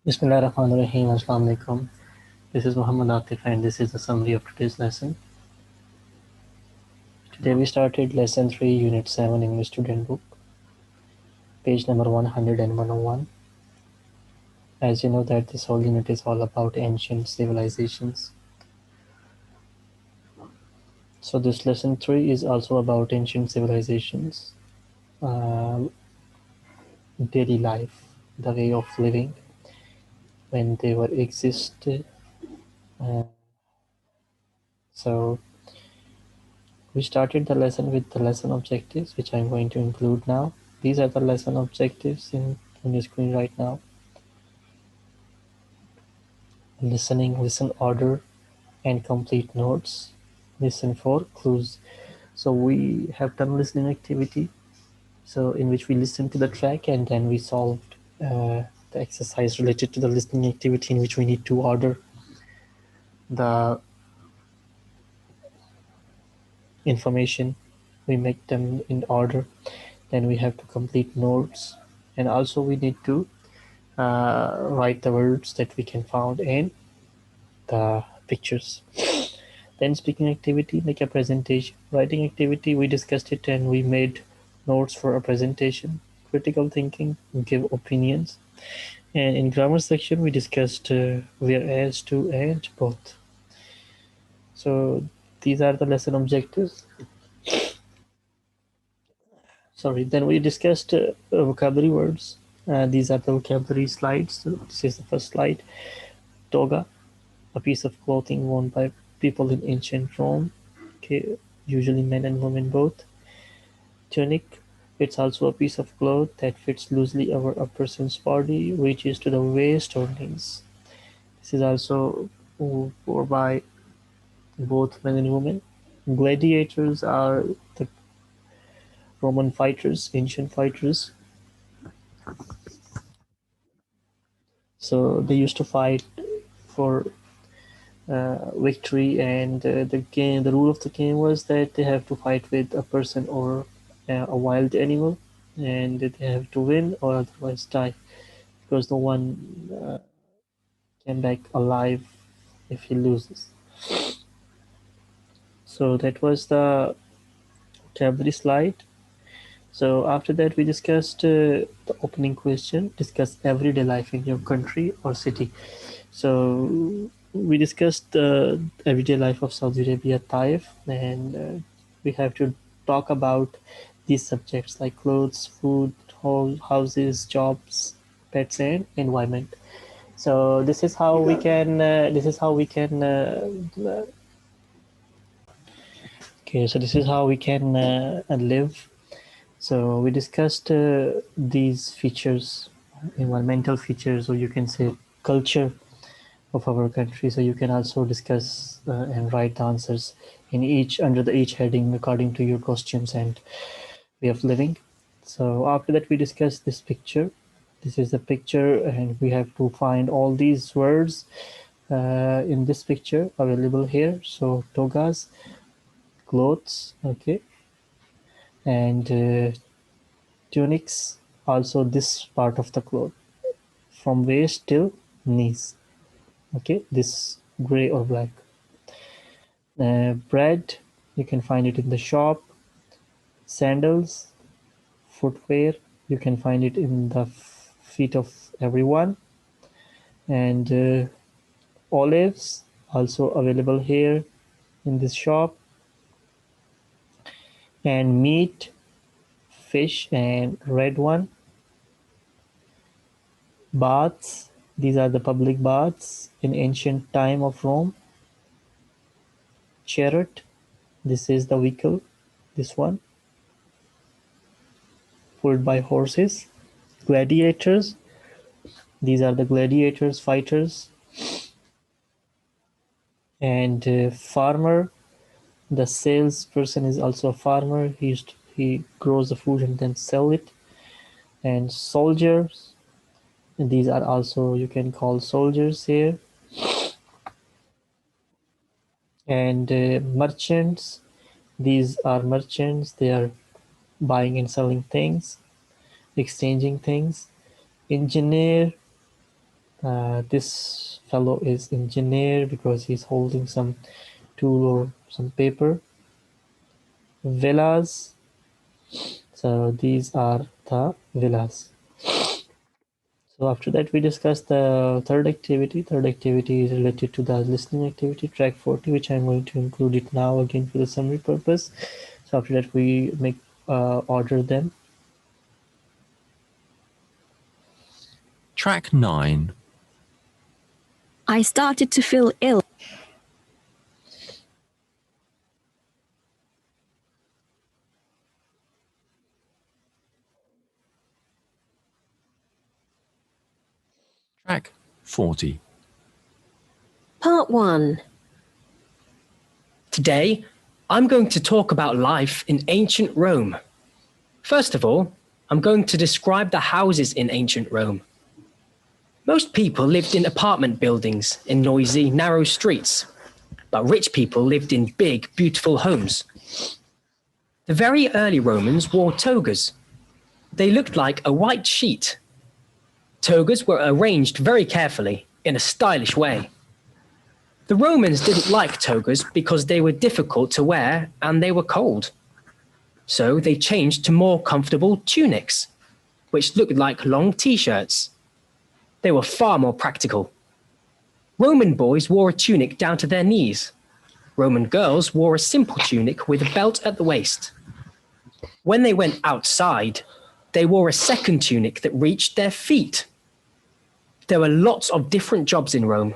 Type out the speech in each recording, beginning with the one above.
Bismillahirrahmanirrahim. Assalamu alaikum. This is Muhammad Atif and this is the summary of today's lesson. Today we started lesson 3, unit 7 English student book, page number 100 and 101. As you know that this whole unit is all about ancient civilizations. So this lesson 3 is also about ancient civilizations, daily life, the way of living when they were existed. So we started the lesson with the lesson objectives, which I'm going to include now. These are the lesson objectives on your screen right now. Listening, listen order and complete notes. Listen for clues. So we have done listening activity, so in which we listened to the track and then we solved the exercise related to the listening activity, in which we need to order the information. We make them in order. Then we have to complete notes, and also we need to write the words that we can find in the pictures. Then speaking activity, make a presentation. Writing activity, we discussed it and we made notes for a presentation. Critical thinking, give opinions. And in grammar section, we discussed whereas, to, and both. So these are the lesson objectives. Sorry. Then we discussed vocabulary words. These are the vocabulary slides. So this is the first slide. Toga, a piece of clothing worn by people in ancient Rome, okay, usually men and women both. Tunic, it's also a piece of cloth that fits loosely over a person's body, reaches to the waist or knees. This is also worn by both men and women. Gladiators are the Roman fighters, ancient fighters. So they used to fight for victory, and the rule of the game was that they have to fight with a person or a wild animal, and they have to win or otherwise die, because no one came back alive if he loses. So that was the vocabulary slide. So after that, we discussed the opening question: discuss everyday life in your country or city. So we discussed the everyday life of Saudi Arabia, Taif, and we have to talk about these subjects like clothes, food, houses, jobs, pets, and environment. So this is how we can. Okay, so this is how we can live. So we discussed these features, environmental features, or you can say culture of our country. So you can also discuss and write the answers in each under the each heading according to your costumes and way of living. So after that, we discuss this picture. This is the picture, and we have to find all these words in this picture available here. So togas, clothes, okay, and tunics. Also, this part of the cloth from waist till knees. Okay, this gray or black. Bread, you can find it in the shop. Sandals, footwear, you can find it in the feet of everyone. And olives, also available here in this shop. And meat, fish, and red one. Baths, these are the public baths in ancient time of Rome. Chariot, this is the vehicle, this one, pulled by horses. Gladiators, these are the gladiators, fighters. And farmer, the salesperson is also a farmer. He grows the food and then sell it. And soldiers, and these are also you can call soldiers here. And merchants, these are merchants. They are buying and selling things, exchanging things. Engineer, This fellow is engineer because he's holding some tool or some paper. Villas. So these are the villas. So after that, we discussed the third activity. Third activity is related to the listening activity, track 40, which I'm going to include it now again for the summary purpose. So after that, we make order them. Track 9. I started to feel ill. Track 40. Part 1. Today, I'm going to talk about life in ancient Rome. First of all, I'm going to describe the houses in ancient Rome. Most people lived in apartment buildings in noisy, narrow streets, but rich people lived in big, beautiful homes. The very early Romans wore togas. They looked like a white sheet. Togas were arranged very carefully in a stylish way. The Romans didn't like togas because they were difficult to wear and they were cold. So they changed to more comfortable tunics, which looked like long t-shirts. They were far more practical. Roman boys wore a tunic down to their knees. Roman girls wore a simple tunic with a belt at the waist. When they went outside, they wore a second tunic that reached their feet. There were lots of different jobs in Rome.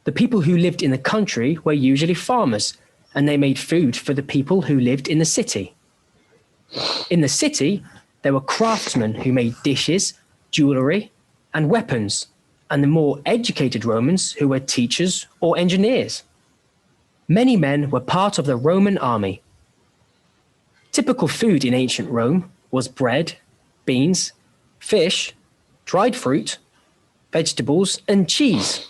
The people who lived in the country were usually farmers, and they made food for the people who lived in the city. In the city, there were craftsmen who made dishes, jewelry, and weapons, and the more educated Romans who were teachers or engineers. Many men were part of the Roman army. Typical food in ancient Rome was bread, beans, fish, dried fruit, vegetables, and cheese.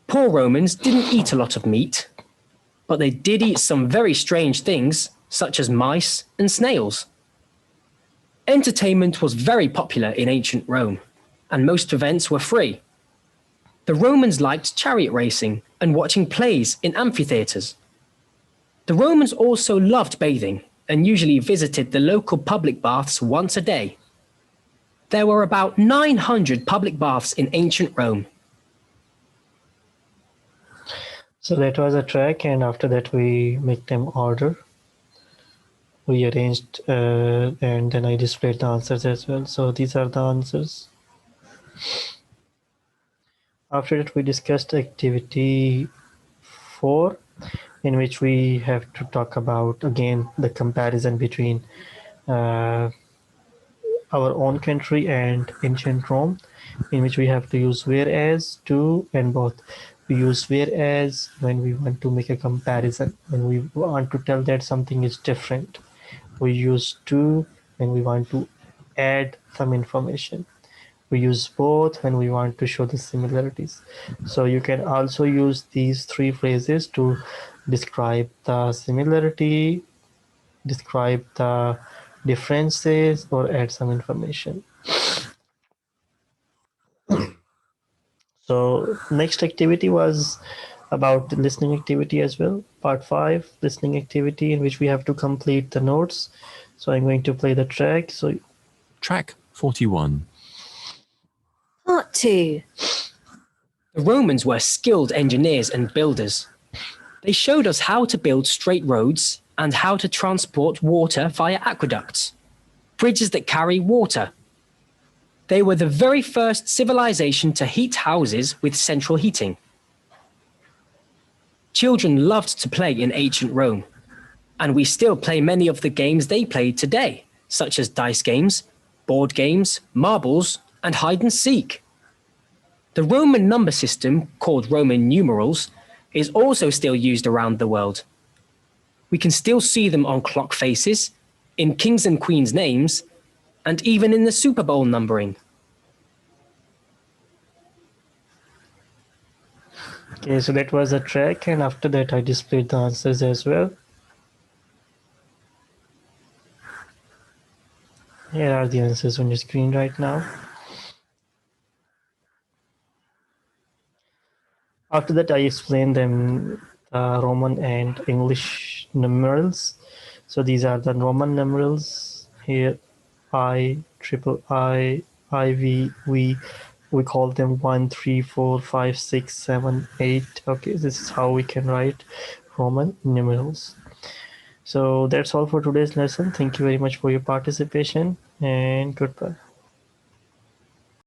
Poor Romans didn't eat a lot of meat, but they did eat some very strange things, such as mice and snails. Entertainment was very popular in ancient Rome, and most events were free. The Romans liked chariot racing and watching plays in amphitheaters. The Romans also loved bathing and usually visited the local public baths once a day. There were about 900 public baths in ancient Rome. So that was a track, and after that we make them order. We arranged and then I displayed the answers as well. So these are the answers. After that we discussed activity 4, in which we have to talk about again the comparison between our own country and ancient Rome, in which we have to use whereas, to, and both. We use whereas when we want to make a comparison, when we want to tell that something is different. We use to when we want to add some information. We use both when we want to show the similarities. So you can also use these three phrases to describe the similarity, describe the differences, or add some information. So next activity was about the listening activity as well. Part 5, listening activity, in which we have to complete the notes. So I'm going to play the track. So Track 41. Part 2. The Romans were skilled engineers and builders. They showed us how to build straight roads and how to transport water via aqueducts, bridges that carry water. They were the very first civilization to heat houses with central heating. Children loved to play in ancient Rome, and we still play many of the games they played today, such as dice games, board games, marbles, and hide and seek. The Roman number system, called Roman numerals, is also still used around the world. We can still see them on clock faces, in kings and queens' names, and even in the Super Bowl numbering. okay, so that was a track, and after that I displayed the answers as well. Here are the answers on your screen right now. After that, I explained them Roman and English numerals. So these are the Roman numerals here: I, triple I, IV, V. We call them 1, 3, 4, 5, 6, 7, 8. Okay, this is how we can write Roman numerals. So that's all for today's lesson. Thank you very much for your participation, and goodbye.